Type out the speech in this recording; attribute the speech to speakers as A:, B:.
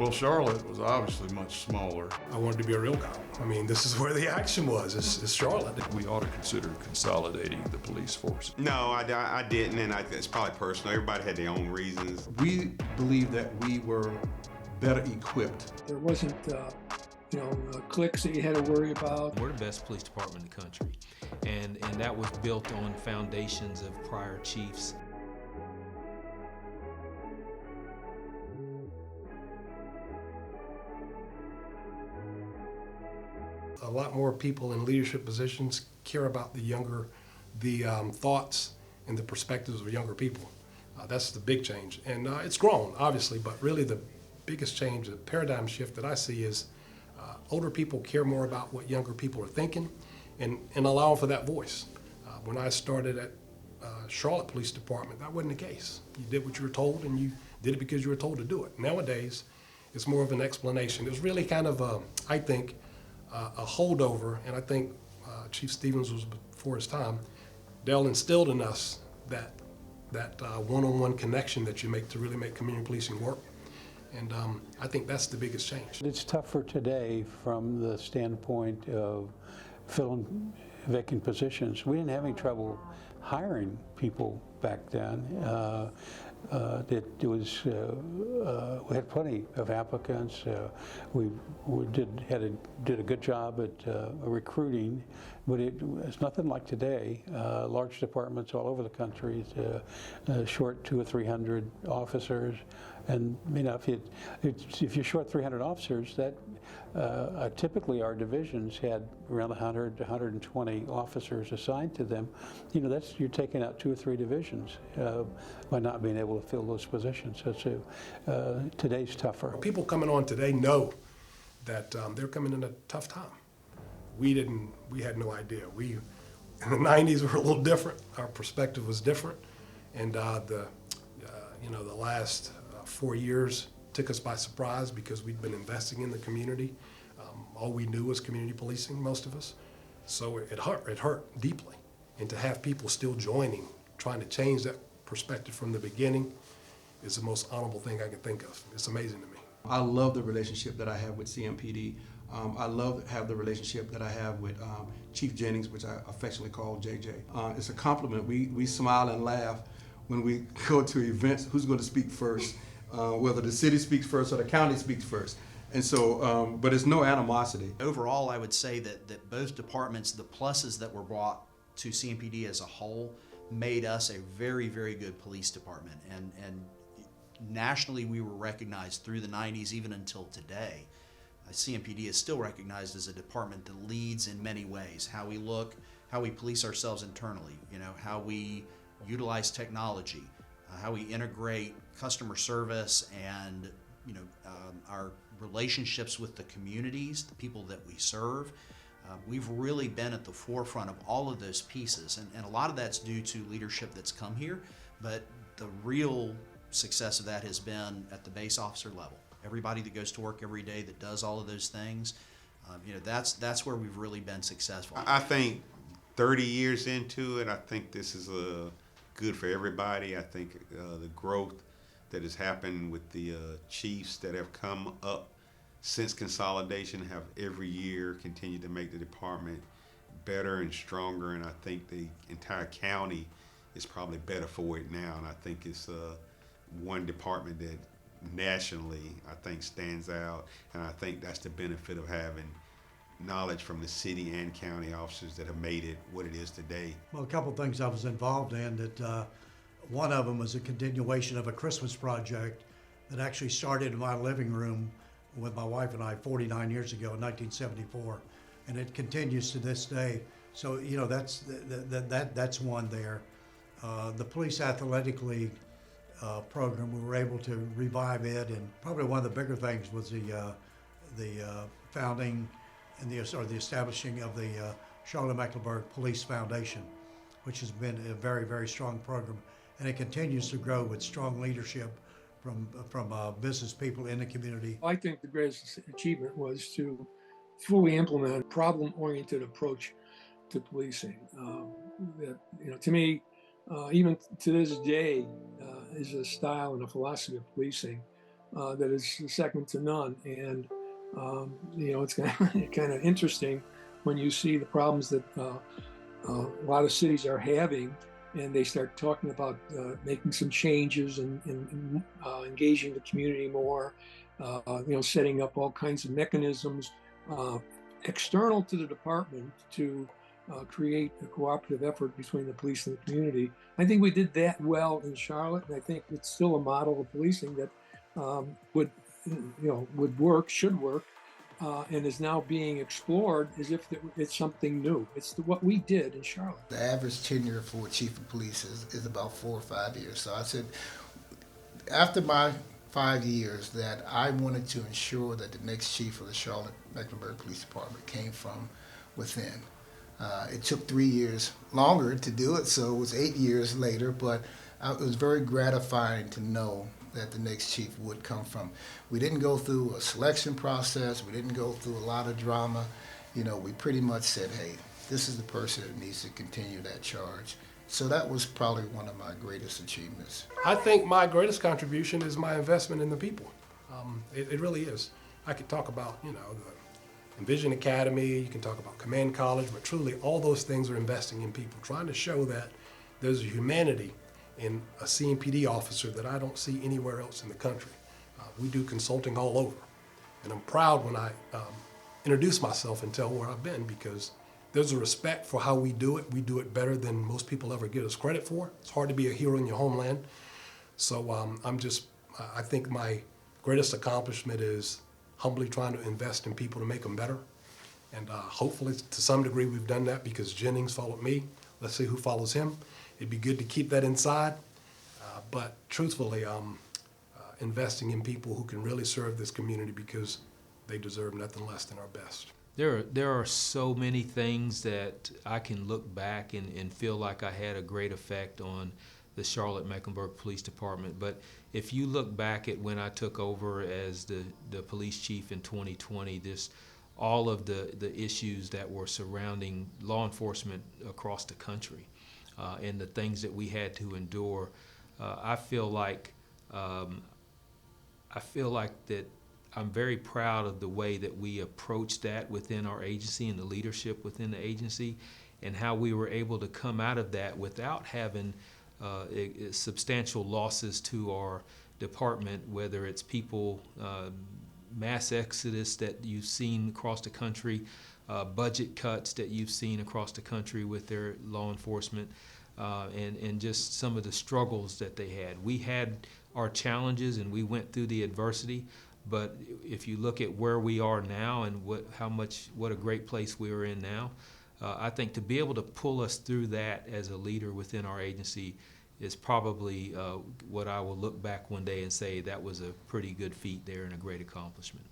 A: Well, Charlotte was obviously much smaller.
B: I wanted to be a real cop. I mean, this is where the action was, is Charlotte.
C: We ought to consider consolidating the police force.
D: No, I didn't, and it's probably personal. Everybody had their own reasons.
E: We believed that we were better equipped.
F: There wasn't, cliques that you had to worry about.
G: We're the best police department in the country, and that was built on foundations of prior chiefs.
B: A lot more people in leadership positions care about the thoughts and the perspectives of younger people. That's the big change. And it's grown, obviously, but really the biggest change, the paradigm shift that I see is older people care more about what younger people are thinking and allow for that voice. When I started at Charlotte Police Department, that wasn't the case. You did what you were told, and you did it because you were told to do it. Nowadays, it's more of an explanation. It was really kind of, I think, a holdover, and I think Chief Stevens was before his time. Dale instilled in us that one-on-one connection that you make to really make community policing work. And I think that's the biggest change.
H: It's tougher today from the standpoint of filling vacant positions. We didn't have any trouble hiring people back then. We had plenty of applicants. We did a good job at recruiting, but it's nothing like today. Large departments all over the country, short 200 or 300 officers, and if you're short 300 officers, that typically our divisions had around 100 to 120 officers assigned to them. You're taking out 2 or 3 divisions by not being able to fill those positions. So today's tougher.
B: People coming on today know that they're coming in a tough time. We had no idea. In the 90s were a little different. Our perspective was different, and the last 4 years took us by surprise because we'd been investing in the community. All we knew was community policing, most of us. So it hurt deeply. And to have people still joining, trying to change that perspective from the beginning is the most honorable thing I can think of. It's amazing to me.
E: I love the relationship that I have with CMPD. I love to have the relationship that I have with Chief Jennings, which I affectionately call JJ. It's a compliment. We smile and laugh when we go to events. Who's going to speak first? Whether the city speaks first or the county speaks first. And so, but it's no animosity.
I: Overall, I would say that both departments, the pluses that were brought to CMPD as a whole, made us a very, very good police department. And nationally, we were recognized through the 90s, even until today. CMPD is still recognized as a department that leads in many ways. How we look, how we police ourselves internally, how we utilize technology, how we integrate customer service and our relationships with the communities, the people that we serve. We've really been at the forefront of all of those pieces, and a lot of that's due to leadership that's come here, but the real success of that has been at the base officer level. Everybody that goes to work every day that does all of those things, that's where we've really been successful.
D: I think 30 years into it, I think this is good for everybody. I think the growth that has happened with the chiefs that have come up since consolidation have every year continued to make the department better and stronger, and I think the entire county is probably better for it now, and I think it's one department that nationally I think stands out, and I think that's the benefit of having knowledge from the city and county officers that have made it what it is today.
J: Well, a couple of things I was involved in that one of them was a continuation of a Christmas project that actually started in my living room with my wife and I 49 years ago in 1974, and it continues to this day. So that's one there. The Police Athletic League program, we were able to revive it, and probably one of the bigger things was the founding and the establishing of the Charlotte-Mecklenburg Police Foundation, which has been a very, very strong program, and it continues to grow with strong leadership from business people in the community.
F: I think the greatest achievement was to fully implement a problem-oriented approach to policing. To me, even to this day, is a style and a philosophy of policing that is second to none. And it's kind of interesting when you see the problems that a lot of cities are having, and they start talking about making some changes and engaging the community more, setting up all kinds of mechanisms external to the department to create a cooperative effort between the police and the community. I think we did that well in Charlotte, and I think it's still a model of policing that would work, should work, and is now being explored as if it's something new. It's what we did in Charlotte.
K: The average tenure for a chief of police is about 4 or 5 years. So I said, after my 5 years, that I wanted to ensure that the next chief of the Charlotte-Mecklenburg Police Department came from within. It took 3 years longer to do it, so it was 8 years later, but it was very gratifying to know that the next chief would come from. We didn't go through a selection process. We didn't go through a lot of drama. We pretty much said, hey, this is the person that needs to continue that charge. So that was probably one of my greatest achievements.
B: I think my greatest contribution is my investment in the people. It really is. I could talk about, the Envision Academy, you can talk about Command College, but truly all those things are investing in people, trying to show that there's a humanity in a CMPD officer that I don't see anywhere else in the country. We do consulting all over, and I'm proud when I introduce myself and tell where I've been, because there's a respect for how we do it. We do it better than most people ever give us credit for. It's hard to be a hero in your homeland. So I think my greatest accomplishment is humbly trying to invest in people to make them better. And hopefully to some degree we've done that, because Jennings followed me. Let's see who follows him. It'd be good to keep that inside. But truthfully, investing in people who can really serve this community, because they deserve nothing less than our best.
G: There are so many things that I can look back and feel like I had a great effect on the Charlotte-Mecklenburg Police Department. But if you look back at when I took over as the police chief in 2020, all of the issues that were surrounding law enforcement across the country, and the things that we had to endure, I feel like that I'm very proud of the way that we approached that within our agency and the leadership within the agency, and how we were able to come out of that without having substantial losses to our department, whether it's people, mass exodus that you've seen across the country, budget cuts that you've seen across the country with their law enforcement, and just some of the struggles that they had. We had our challenges and we went through the adversity, but if you look at where we are now and what a great place we are in now, I think to be able to pull us through that as a leader within our agency is probably what I will look back one day and say that was a pretty good feat there and a great accomplishment.